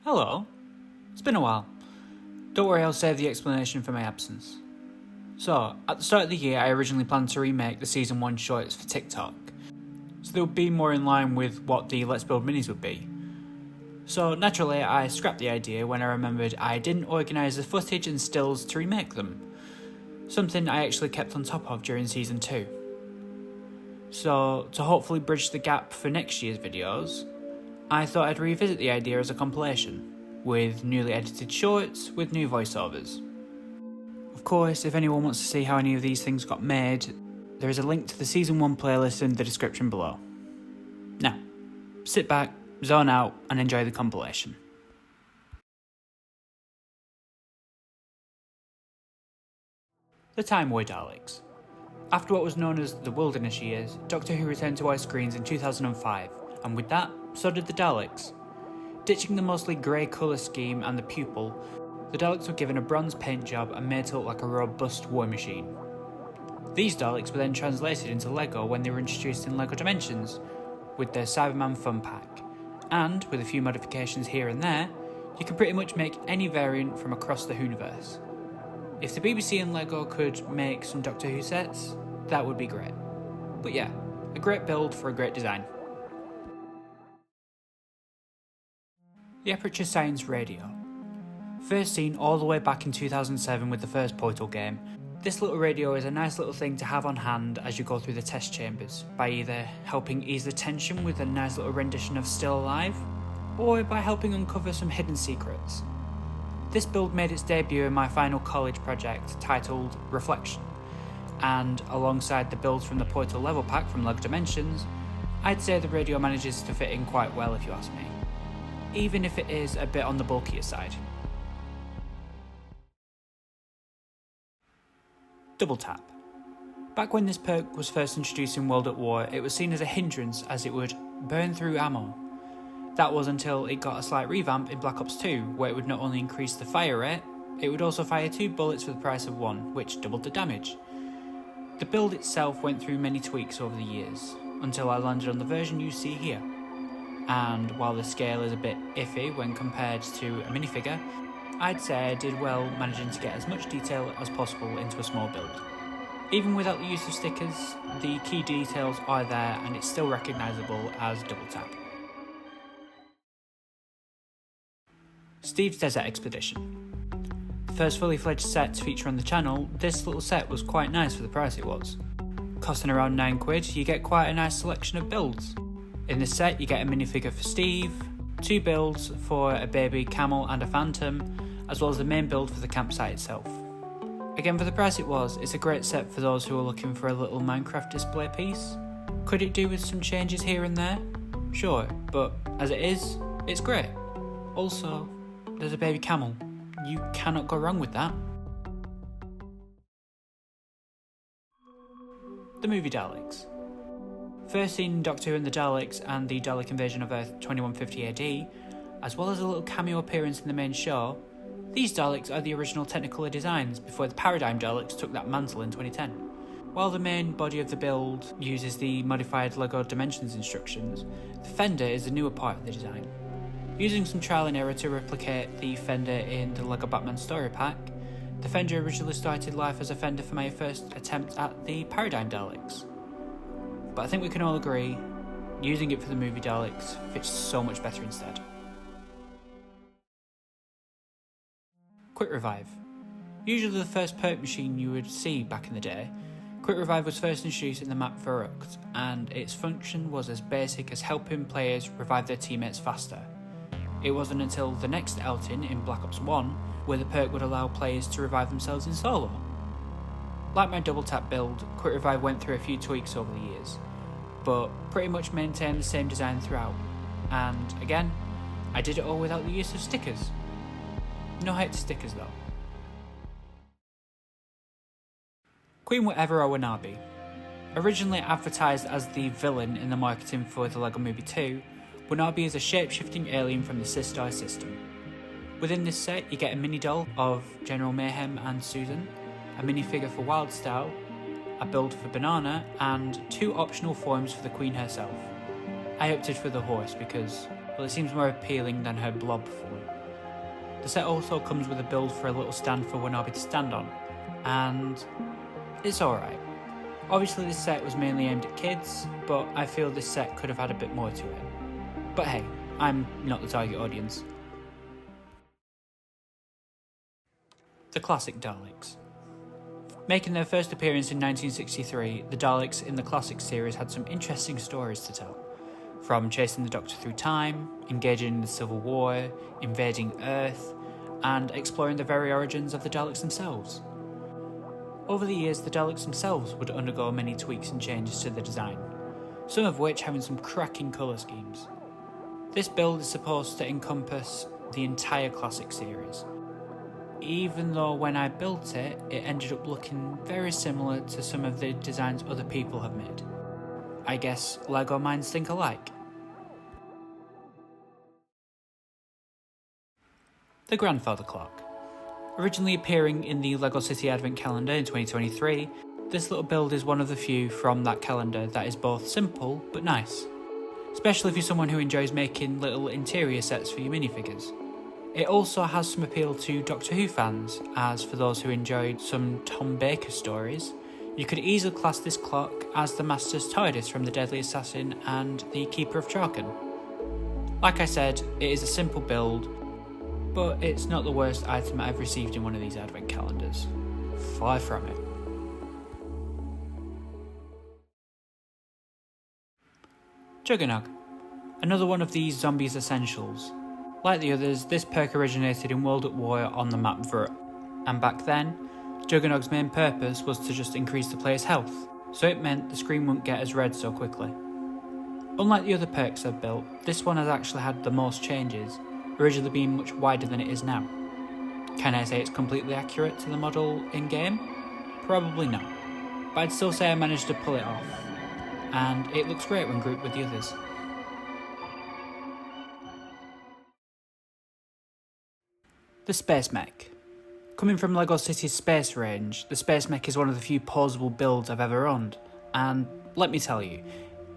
Hello. It's been a while. Don't worry, I'll save the explanation for my absence. So, at the start of the year, I originally planned to remake the Season 1 shorts for TikTok, so they would be more in line with what the Let's Build minis would be. So, naturally, I scrapped the idea when I remembered I didn't organise the footage and stills to remake them, something I actually kept on top of during Season 2. So, to hopefully bridge the gap for next year's videos, I thought I'd revisit the idea as a compilation, with newly edited shorts with new voiceovers. Of course, if anyone wants to see how any of these things got made, there is a link to the Season 1 playlist in the description below. Now, sit back, zone out, and enjoy the compilation. The Time War Daleks. After what was known as the Wilderness Years, Doctor Who returned to our screens in 2005, and with that, so did the Daleks. Ditching the mostly grey colour scheme and the pupil, the Daleks were given a bronze paint job and made to look like a robust war machine. These Daleks were then translated into LEGO when they were introduced in LEGO Dimensions, with their Cyberman Fun Pack, and, with a few modifications here and there, you can pretty much make any variant from across the Whoniverse. If the BBC and LEGO could make some Doctor Who sets, that would be great. But yeah, a great build for a great design. The Aperture Science Radio. First seen all the way back in 2007 with the first Portal game, this little radio is a nice little thing to have on hand as you go through the test chambers, by either helping ease the tension with a nice little rendition of Still Alive, or by helping uncover some hidden secrets. This build made its debut in my final college project titled Reflection, and alongside the builds from the Portal level pack from LEGO Dimensions, I'd say the radio manages to fit in quite well if you ask me, even if it is a bit on the bulkier side. Double Tap. Back when this perk was first introduced in World at War, it was seen as a hindrance as it would burn through ammo. That was until it got a slight revamp in Black Ops 2, where it would not only increase the fire rate, it would also fire 2 bullets for the price of 1, which doubled the damage. The build itself went through many tweaks over the years, until I landed on the version you see here. And while the scale is a bit iffy when compared to a minifigure, I'd say I did well managing to get as much detail as possible into a small build. Even without the use of stickers, the key details are there and it's still recognisable as Double Tap. Steve's Desert Expedition. The first fully fledged set to feature on the channel, this little set was quite nice for the price it was. Costing around £9, you get quite a nice selection of builds. In this set you get a minifigure for Steve, 2 builds for a baby camel and a phantom, as well as the main build for the campsite itself. Again, for the price it was, it's a great set for those who are looking for a little Minecraft display piece. Could it do with some changes here and there? Sure, but as it is, it's great. Also, there's a baby camel. You cannot go wrong with that. The movie Daleks. First seen in Doctor Who and the Daleks and the Dalek Invasion of Earth 2150 AD, as well as a little cameo appearance in the main show, these Daleks are the original Technicolor designs before the Paradigm Daleks took that mantle in 2010. While the main body of the build uses the modified LEGO Dimensions instructions, the fender is the newer part of the design. Using some trial and error to replicate the fender in the LEGO Batman Story Pack, the fender originally started life as a fender for my first attempt at the Paradigm Daleks. But I think we can all agree, using it for the movie Daleks fits so much better instead. Quick Revive. Usually the first perk machine you would see back in the day, Quick Revive was first introduced in the map Verrucht, and its function was as basic as helping players revive their teammates faster. It wasn't until the next outing in Black Ops 1 where the perk would allow players to revive themselves in solo. Like my Double Tap build, Quick Revive went through a few tweaks over the years, but pretty much maintained the same design throughout, and again, I did it all without the use of stickers. No hate to stickers though. Queen Whatever or Wanabe. Originally advertised as the villain in the marketing for the LEGO Movie 2, Wanabe is a shape-shifting alien from the Sistar system. Within this set you get a mini doll of General Mayhem and Susan, a minifigure for Wildstyle, a build for Banana, and 2 optional forms for the Queen herself. I opted for the horse because well, it seems more appealing than her blob form. The set also comes with a build for a little stand for Wanobi to stand on, and it's alright. Obviously this set was mainly aimed at kids, but I feel this set could have had a bit more to it. But hey, I'm not the target audience. The classic Daleks. Making their first appearance in 1963, the Daleks in the classic series had some interesting stories to tell. From chasing the Doctor through time, engaging in the Civil War, invading Earth, and exploring the very origins of the Daleks themselves. Over the years, the Daleks themselves would undergo many tweaks and changes to the design, some of which having some cracking colour schemes. This build is supposed to encompass the entire classic series, even though when I built it, it ended up looking very similar to some of the designs other people have made. I guess LEGO minds think alike. The Grandfather Clock. Originally appearing in the LEGO City Advent Calendar in 2023, this little build is one of the few from that calendar that is both simple but nice, especially if you're someone who enjoys making little interior sets for your minifigures. It also has some appeal to Doctor Who fans, as for those who enjoyed some Tom Baker stories, you could easily class this clock as the Master's TARDIS from The Deadly Assassin and The Keeper of Traken. Like I said, it is a simple build, but it's not the worst item I've received in one of these advent calendars. Far from it. Juggernog. Another one of these zombies essentials. Like the others, this perk originated in World at War on the map Vrut, and back then, Juggernog's main purpose was to just increase the player's health, so it meant the screen wouldn't get as red so quickly. Unlike the other perks I've built, this one has actually had the most changes, originally being much wider than it is now. Can I say it's completely accurate to the model in-game? Probably not, but I'd still say I managed to pull it off, and it looks great when grouped with the others. The Space Mech. Coming from LEGO City's Space range, the Space Mech is one of the few posable builds I've ever owned, and let me tell you,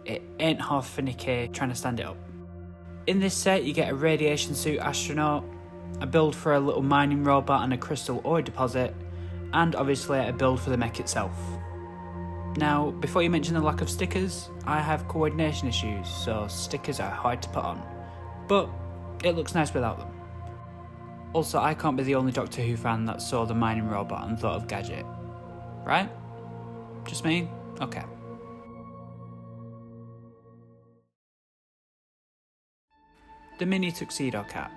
it ain't half finicky trying to stand it up. In this set you get a radiation suit astronaut, a build for a little mining robot and a crystal ore deposit, and obviously a build for the mech itself. Now, before you mention the lack of stickers, I have coordination issues, so stickers are hard to put on, but it looks nice without them. Also, I can't be the only Doctor Who fan that saw the mining robot and thought of Gadget. Right? Just me? Okay. The Mini Tuxedo Cat.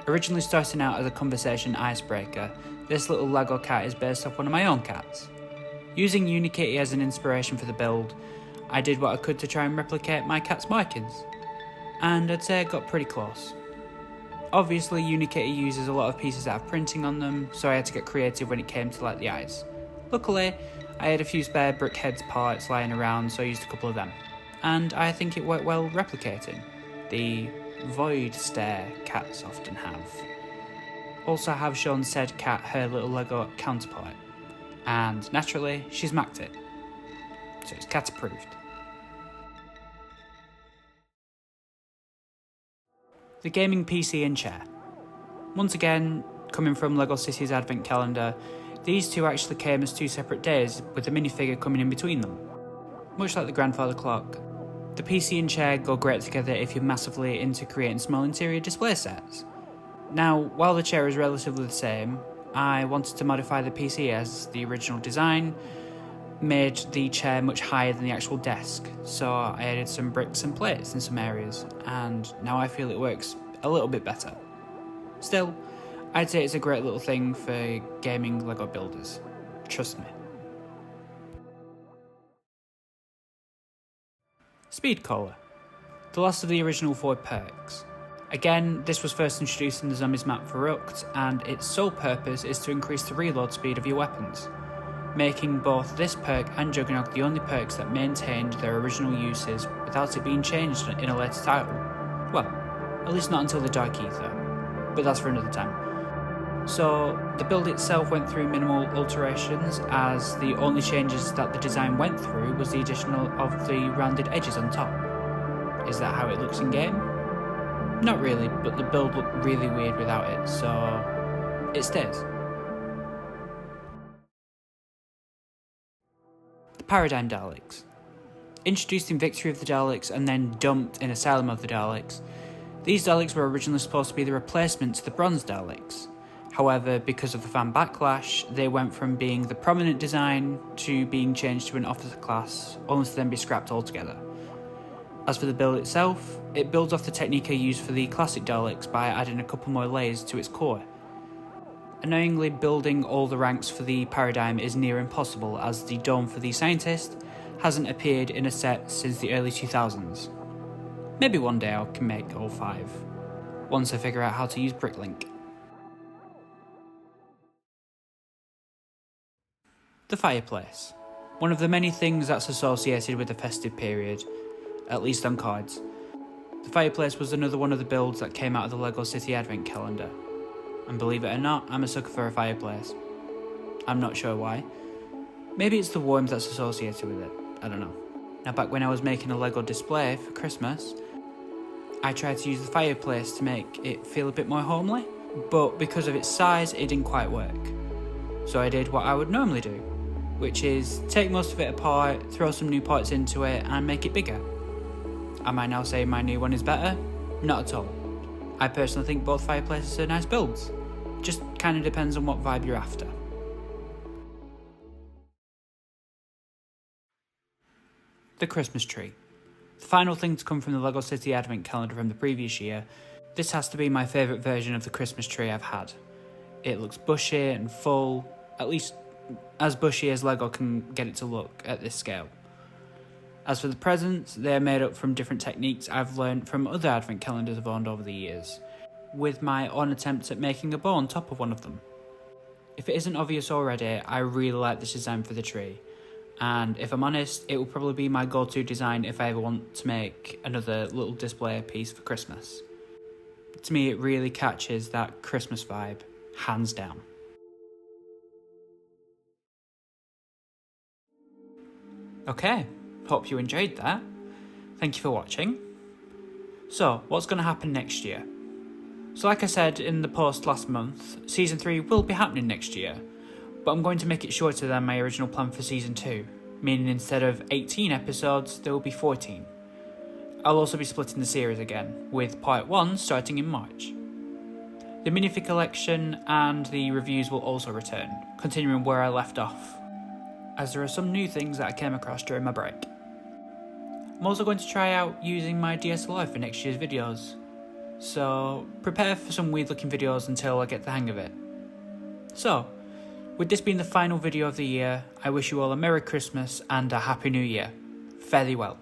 Originally starting out as a conversation icebreaker, this little Lego cat is based off one of my own cats. Using Unikitty as an inspiration for the build, I did what I could to try and replicate my cat's markings, and I'd say I got pretty close. Obviously, Unikitty uses a lot of pieces that have printing on them, so I had to get creative when it came to like the eyes. Luckily, I had a few spare Brickhead's parts lying around, so I used a couple of them, and I think it worked well replicating the void stare cats often have. Also have shown said cat her little Lego counterpart, and naturally, she's macked it, so it's cat approved. The gaming PC and chair. Once again, coming from LEGO City's Advent Calendar, these two actually came as two separate days with the minifigure coming in between them. Much like the Grandfather Clock, the PC and chair go great together if you're massively into creating small interior display sets. Now, while the chair is relatively the same, I wanted to modify the PC as the original design made the chair much higher than the actual desk, so I added some bricks and plates in some areas, and now I feel it works a little bit better. Still, I'd say it's a great little thing for gaming LEGO builders. Trust me. Speed Cola. The last of the original 4 perks. Again, this was first introduced in the Zombies map for Rukt, and its sole purpose is to increase the reload speed of your weapons, making both this perk and Juggernog the only perks that maintained their original uses without it being changed in a later title. Well, at least not until the Dark Ether, but that's for another time. So, the build itself went through minimal alterations, as the only changes that the design went through was the addition of the rounded edges on top. Is that how it looks in game? Not really, but the build looked really weird without it, so it stays. The Paradigm Daleks. Introduced in Victory of the Daleks and then dumped in Asylum of the Daleks, these Daleks were originally supposed to be the replacement to the Bronze Daleks. However, because of the fan backlash, they went from being the prominent design to being changed to an officer class, only to then be scrapped altogether. As for the build itself, it builds off the technique I used for the classic Daleks by adding a couple more layers to its core. Annoyingly, building all the ranks for the Paradigm is near impossible, as the dome for the Scientist hasn't appeared in a set since the early 2000s. Maybe one day I can make all 5, once I figure out how to use Bricklink. The Fireplace. One of the many things that's associated with the festive period, at least on cards. The Fireplace was another one of the builds that came out of the LEGO City Advent Calendar. And believe it or not, I'm a sucker for a fireplace. I'm not sure why. Maybe it's the warmth that's associated with it, I don't know. Now, back when I was making a LEGO display for Christmas, I tried to use the fireplace to make it feel a bit more homely, but because of its size, it didn't quite work. So I did what I would normally do, which is take most of it apart, throw some new parts into it, and make it bigger. Am I now saying my new one is better? Not at all. I personally think both fireplaces are nice builds. Just kind of depends on what vibe you're after. The Christmas tree. The final thing to come from the LEGO City Advent Calendar from the previous year, this has to be my favourite version of the Christmas tree I've had. It looks bushy and full, at least as bushy as LEGO can get it to look at this scale. As for the presents, they're made up from different techniques I've learned from other Advent calendars I've owned over the years, with my own attempts at making a bow on top of one of them. If it isn't obvious already, I really like this design for the tree, and if I'm honest, it will probably be my go-to design if I ever want to make another little display piece for Christmas. To me, it really catches that Christmas vibe, hands down. Okay, hope you enjoyed that. Thank you for watching. So, what's going to happen next year? So like I said in the post last month, Season 3 will be happening next year, but I'm going to make it shorter than my original plan for Season 2, meaning instead of 18 episodes, there will be 14. I'll also be splitting the series again, with Part 1 starting in March. The minifig collection and the reviews will also return, continuing where I left off, as there are some new things that I came across during my break. I'm also going to try out using my DSLR for next year's videos, so prepare for some weird looking videos until I get the hang of it. So, with this being the final video of the year, I wish you all a Merry Christmas and a Happy New Year. Fare thee well.